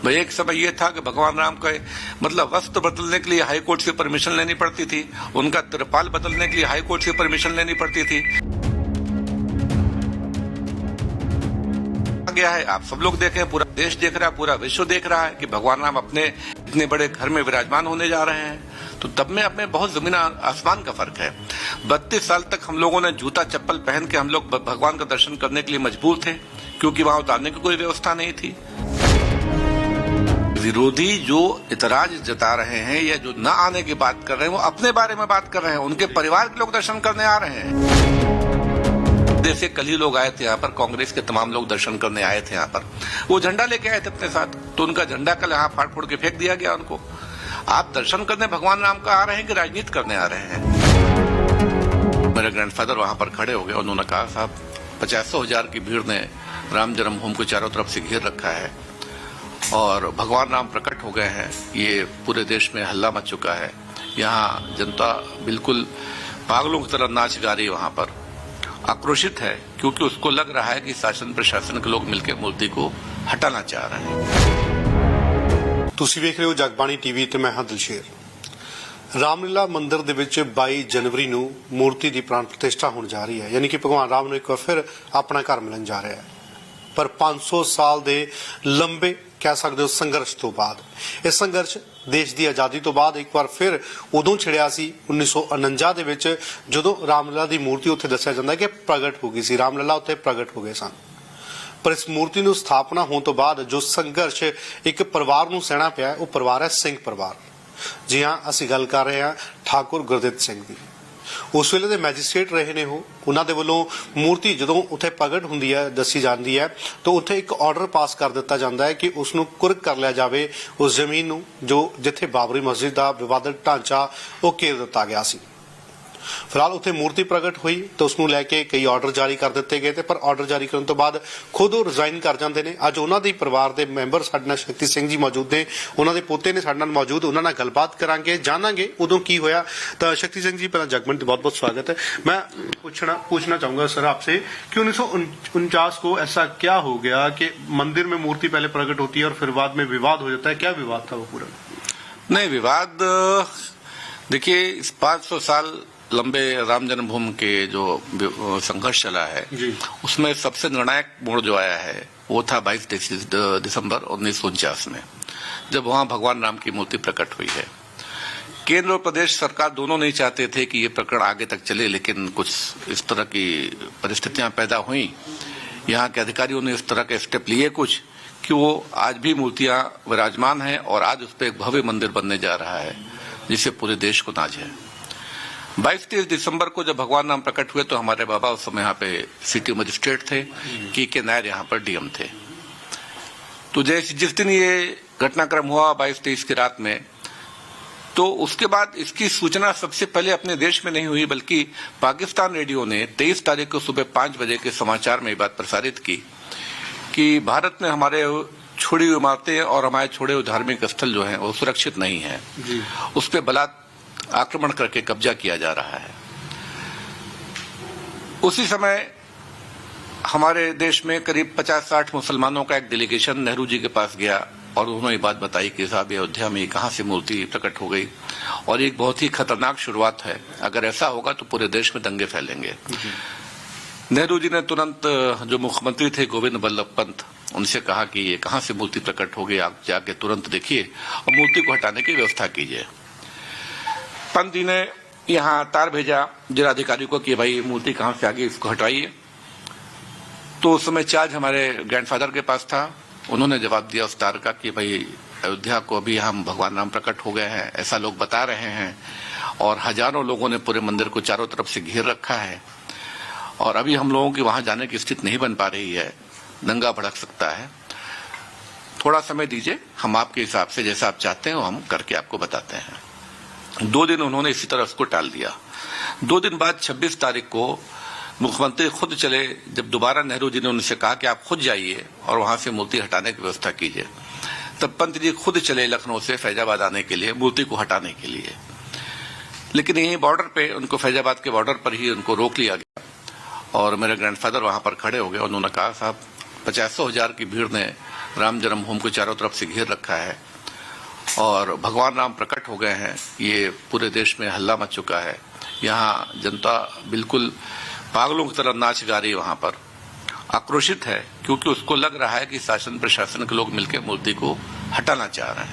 भाई एक समय ये था कि भगवान राम का मतलब वस्त्र बदलने के लिए हाई कोर्ट से परमिशन लेनी पड़ती थी, उनका त्रिपाल बदलने के लिए हाई कोर्ट से परमिशन लेनी पड़ती थी। गया है, आप सब लोग देखें, पूरा देश देख रहा है, पूरा विश्व देख रहा है कि भगवान राम अपने इतने बड़े घर में विराजमान होने जा रहे हैं। तो तब में अपने बहुत जमीन आसमान का फर्क है। 32 साल तक हम लोगों ने जूता चप्पल पहन के हम लोग भगवान का दर्शन करने के लिए मजबूर थे, क्योंकि वहां उतारने की कोई व्यवस्था नहीं थी। विरोधी जो इतराज जता रहे हैं या जो न आने की बात कर रहे हैं, वो अपने बारे में बात कर रहे हैं, उनके परिवार के लोग दर्शन करने आ रहे हैं। जैसे कल ही लोग आए थे यहाँ पर, कांग्रेस के तमाम लोग दर्शन करने आए थे यहाँ पर, वो झंडा लेके आए थे अपने साथ, तो उनका झंडा कल यहाँ फाड़ फोड़ के फेंक दिया गया उनको। आप दर्शन करने भगवान राम का आ रहे हैं कि राजनीति करने आ रहे हैं? मेरे ग्रैंडफादर वहां पर खड़े हो गए, उन्होंने कहा साहब 50,000 की भीड़ ने राम जन्मभूमि को चारों तरफ से घेर रखा है और भगवान राम प्रकट हो गए हैं, ये पूरे देश में हल्ला मच चुका है। यहाँ जनता बिल्कुल पागलों की तरह नाच गा रही है, वहां पर आक्रोशित है, क्योंकि उसको लग रहा है कि शासन प्रशासन के लोग मिलकर मूर्ति को हटाना चाह रहे हैं। ਤੁਸੀਂ ਵੇਖ ਰਹੇ ਹੋ ਜਗਬਾਣੀ ਟੀਵੀ ਤੇ ਮੈਂ ਹਾਂ ਦਿਲਸ਼ੇਰ। ਰਾਮਲੀਲਾ ਮੰਦਿਰ ਦੇ ਵਿੱਚ 22 ਜਨਵਰੀ ਨੂੰ ਮੂਰਤੀ ਦੀ ਪ੍ਰਾਣ ਪ੍ਰਤਿਸ਼ਠਾ ਹੋਣ ਜਾ ਰਹੀ ਹੈ, ਯਾਨੀ ਕਿ ਭਗਵਾਨ ਰਾਮ ਨੂੰ ਇੱਕ ਵਾਰ ਫਿਰ ਆਪਣਾ ਘਰ ਮਿਲਣ ਜਾ ਰਿਹਾ ਹੈ। ਪਰ 500 ਸਾਲ ਦੇ ਲੰਬੇ ਕਹਿ ਸਕਦੇ ਹੋ ਸੰਘਰਸ਼ ਤੋਂ ਬਾਅਦ, ਇਹ ਸੰਘਰਸ਼ ਦੇਸ਼ ਦੀ ਆਜ਼ਾਦੀ ਤੋਂ ਬਾਅਦ ਇੱਕ ਵਾਰ ਫਿਰ ਉਦੋਂ ਛਿੜਿਆ ਸੀ 1949 ਦੇ ਵਿੱਚ, ਜਦੋਂ ਰਾਮਲੀਲਾ ਦੀ ਮੂਰਤੀ ਉੱਥੇ ਦੱਸਿਆ ਜਾਂਦਾ ਕਿ ਪ੍ਰਗਟ ਹੋ ਗਈ ਸੀ, ਰਾਮਲੀਲਾ ਉੱਥੇ ਪ੍ਰਗਟ ਹੋ ਗਏ ਸਨ। ਪਰ ਇਸ ਮੂਰਤੀ ਨੂੰ ਸਥਾਪਨਾ ਹੋਣ ਤੋਂ ਬਾਅਦ ਜੋ ਸੰਘਰਸ਼ ਇੱਕ ਪਰਿਵਾਰ ਨੂੰ ਸਹਿਣਾ ਪਿਆ, ਉਹ ਪਰਿਵਾਰ ਹੈ ਸਿੰਘ ਪਰਿਵਾਰ। ਜੀ ਹਾਂ, ਅਸੀਂ ਗੱਲ ਕਰ ਰਹੇ ਹਾਂ ਠਾਕੁਰ ਗੁਰਦਿੱਤ ਸਿੰਘ ਦੀ। ਉਸ ਵੇਲੇ ਦੇ ਮੈਜਿਸਟ੍ਰੇਟ ਰਹੇ ਨੇ ਉਹ, ਉਹਨਾਂ ਦੇ ਵੱਲੋਂ ਮੂਰਤੀ ਜਦੋਂ ਉੱਥੇ ਪ੍ਰਗਟ ਹੁੰਦੀ ਹੈ, ਦੱਸੀ ਜਾਂਦੀ ਹੈ, ਤਾਂ ਉੱਥੇ ਇੱਕ ਆਰਡਰ ਪਾਸ ਕਰ ਦਿੱਤਾ ਜਾਂਦਾ ਹੈ ਕਿ ਉਸ ਨੂੰ ਕੁਰਕ ਕਰ ਲਿਆ ਜਾਵੇ, ਉਸ ਜ਼ਮੀਨ ਨੂੰ ਜੋ ਜਿੱਥੇ ਬਾਬਰੀ ਮਸਜਿਦ ਦਾ ਵਿਵਾਦਤ ਢਾਂਚਾ ਉਹ ਘੇਰ ਦਿੱਤਾ ਗਿਆ ਸੀ। ਫਿਲਹਾਲ ਉੱਥੇ ਮੂਰਤੀ ਪ੍ਰਗਟ ਹੋਈ ਤਾਂ ਉਸ ਨੂੰ ਲੈ ਕੇ ਕਈ ਆਰਡਰ ਜਾਰੀ ਕਰ ਦਿੱਤੇ ਗਏ, ਤੇ ਪਰ ਆਰਡਰ ਜਾਰੀ ਕਰਨ ਤੋਂ ਬਾਅਦ ਖੁਦ ਉਹ ਰਿਜ਼ਾਈਨ ਕਰ ਜਾਂਦੇ ਨੇ। ਅੱਜ ਉਹਨਾਂ ਦੇ ਪਰਿਵਾਰ ਦੇ ਮੈਂਬਰ ਸਾਡੇ ਨਾਲ ਸ਼ਕਤੀ ਸਿੰਘ ਜੀ ਮੌਜੂਦ ਨੇ, ਉਹਨਾਂ ਦੇ ਪੋਤੇ ਨੇ ਸਾਡੇ ਨਾਲ ਮੌਜੂਦ, ਉਹਨਾਂ ਨਾਲ ਗੱਲਬਾਤ ਕਰਾਂਗੇ, ਜਾਣਾਂਗੇ ਉਦੋਂ ਕੀ ਹੋਇਆ। ਤਾਂ शक्ति सिंह जी, पहला जगमन बहुत बहुत स्वागत है। मैं पूछना चाहूंगा सर आपसे कि 1949 को ऐसा क्या हो गया कि मंदिर में मूर्ति पहले प्रकट होती है और फिर बाद में विवाद हो जाता है? क्या विवाद था वो पूरा? नहीं, विवाद देखिए, 500 साल लंबे राम जन्मभूमि के जो संघर्ष चला है, उसमें सबसे निर्णायक मोड़ जो आया है वो था 22 दिसंबर 1949 में, जब वहां भगवान राम की मूर्ति प्रकट हुई है। केंद्र और प्रदेश सरकार दोनों नहीं चाहते थे कि ये प्रकरण आगे तक चले, लेकिन कुछ इस तरह की परिस्थितियां पैदा हुई, यहाँ के अधिकारियों ने इस तरह के स्टेप लिए कुछ कि वो आज भी मूर्तियां विराजमान हैं और आज उस पर एक भव्य मंदिर बनने जा रहा है, जिससे पूरे देश को नाज है। 22-23 दिसंबर को जब भगवान राम प्रकट हुए तो हमारे बाबा उस समय यहाँ पे सिटी मजिस्ट्रेट थे, के नायर यहाँ पर डीएम थे। तो जिस दिन ये घटनाक्रम हुआ 22-23 की रात में, तो उसके बाद इसकी सूचना सबसे पहले अपने देश में नहीं हुई, बल्कि पाकिस्तान रेडियो ने 23 तारीख को सुबह 5 बजे के समाचार में ये बात प्रसारित की कि भारत में हमारे छोड़ी हुई इमारतें और हमारे छोड़े हुए धार्मिक स्थल जो हैं वो सुरक्षित नहीं है, उस पर बलात् आक्रमण करके कब्जा किया जा रहा है। उसी समय हमारे देश में करीब 50-60 मुसलमानों का एक डेलीगेशन नेहरू जी के पास गया और उन्होंने ये बात बताई कि साहब ये अयोध्या में कहां से मूर्ति प्रकट हो गई, और एक बहुत ही खतरनाक शुरुआत है, अगर ऐसा होगा तो पूरे देश में दंगे फैलेंगे। नेहरू जी ने तुरंत जो मुख्यमंत्री थे गोविंद बल्लभ पंत, उनसे कहा कि ये कहां से मूर्ति प्रकट हो गई, आप जाके तुरंत देखिए और मूर्ति को हटाने की व्यवस्था कीजिए। पंत जी ने यहाँ तार भेजा जिलाधिकारी को कि भाई मूर्ति कहां से आ गई, इसको हटाइए। तो उस समय चार्ज हमारे ग्रैंडफादर के पास था, उन्होंने जवाब दिया उस तार का कि भाई अयोध्या को अभी हम भगवान राम प्रकट हो गए हैं, ऐसा लोग बता रहे हैं, और हजारों लोगों ने पूरे मंदिर को चारों तरफ से घेर रखा है, और अभी हम लोगों की वहां जाने की स्थिति नहीं बन पा रही है, दंगा भड़क सकता है, थोड़ा समय दीजिए, हम आपके हिसाब से जैसा आप चाहते हैं हम करके आपको बताते हैं। 2 दिन उन्होंने इसी तरह उसको टाल दिया। 2 दिन बाद 26 तारीख को मुख्यमंत्री खुद चले, जब दोबारा नेहरू जी ने उनसे कहा कि आप खुद जाइए और वहां से मूर्ति हटाने की व्यवस्था कीजिए, तब पंत जी खुद चले लखनऊ से फैजाबाद आने के लिए मूर्ति को हटाने के लिए। लेकिन यही बॉर्डर पे उनको, फैजाबाद के बॉर्डर पर ही उनको रोक लिया गया और मेरे ग्रैंडफादर वहां पर खड़े हो गए। उन्होंने कहा साहब 50,000 की भीड़ ने राम जन्मभूमि को चारों तरफ से घेर रखा है और भगवान राम प्रकट हो गए हैं, ये पूरे देश में हल्ला मच चुका है। यहाँ जनता बिल्कुल पागलों की तरह नाच गा रही है, वहां पर आक्रोशित है, क्योंकि उसको लग रहा है कि शासन प्रशासन के लोग मिलकर मूर्ति को हटाना चाह रहे हैं।